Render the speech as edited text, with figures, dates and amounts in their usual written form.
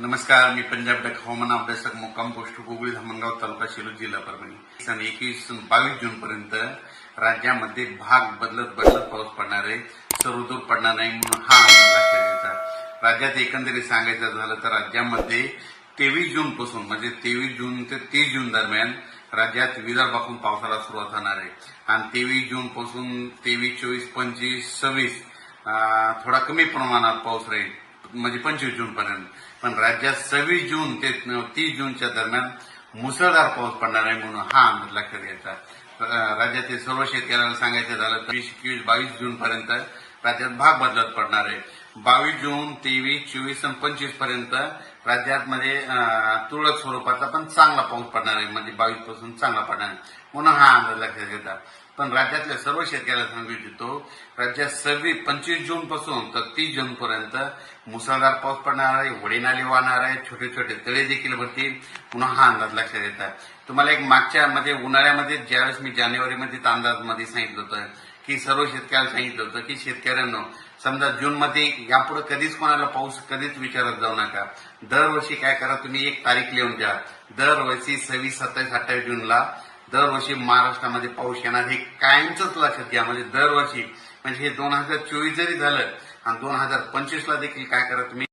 नमस्कार, मी पंजाब डक हवामान अभ्यासक मुक्काम पोस्ट गुगळी धामणगाव तालुका शिरूर जिल्हा परभणी. सन 21-22 जून पर्यंत राज्यामध्ये भाग बदलत पाऊस पडणार आहे. सर्वदूर पडणार नाही म्हणून हा अंदाज लक्षात घ्यायचा. राज्यात एकंदरीत सांगायचं झालं तर राज्यामध्ये 23 जून पासून म्हणजे 23 जून ते 30 जून दरम्यान राज्यात विदर्भातून पावसाला सुरुवात होणार आहे. आणि 23 जून पासून 23, 24, 25, 26 थोडा कमी प्रमाणात पाऊस राहील म्हणजे 25 जून पर्यंत. पण राज्यात 26 जून ते 30 जूनच्या दरम्यान मुसळधार पाऊस पडणार आहे म्हणून हा अंदाज लक्षात घ्यायचा. राज्यातील सर्व शेतकऱ्यांना सांगायचं झालं तर 21-22 जून पर्यंत राज्यात भाग बदलत पडणार आहे. 22 जून, 23, 24 आणि 25 पर्यंत राज्यात म्हणजे तुरळक स्वरूपाचा पण चांगला पाऊस पडणार आहे म्हणजे 22 पासून चांगला पडणार आहे म्हणून हा अंदाज लक्षात घेतात. पण राज्यातल्या सर्व शेतकऱ्याला सांगू इच्छितो, राज्यात 25 जून पासून तर 30 जून पर्यंत मुसळधार पाऊस पडणार आहे, वडी नाली वाहणार आहे, छोटे छोटे तळे देखील भरतील म्हणून हा अंदाज लक्षात येतात. तुम्हाला एक मागच्या मध्ये उन्हाळ्यामध्ये ज्यावेळेस मी जानेवारीमध्ये अंदाज मध्ये सांगितलं होतं की सर्व शेतकऱ्याला सांगितलं होतं की शेतकऱ्यांना समजा जून मध्ये यापुढे कधीच कोणाला पाऊस कधीच विचारत जाऊ नका. दरवर्षी काय करा, तुम्ही एक तारीख लिहून द्या. दरवर्षी 26, 27, 28 जूनला दरवर्षी महाराष्ट्रामध्ये पाऊस येणार हे कायमच लक्षात घ्या. म्हणजे दरवर्षी म्हणजे हे 2024 जरी झालं आणि 2025 ला देखील काय करा तुम्ही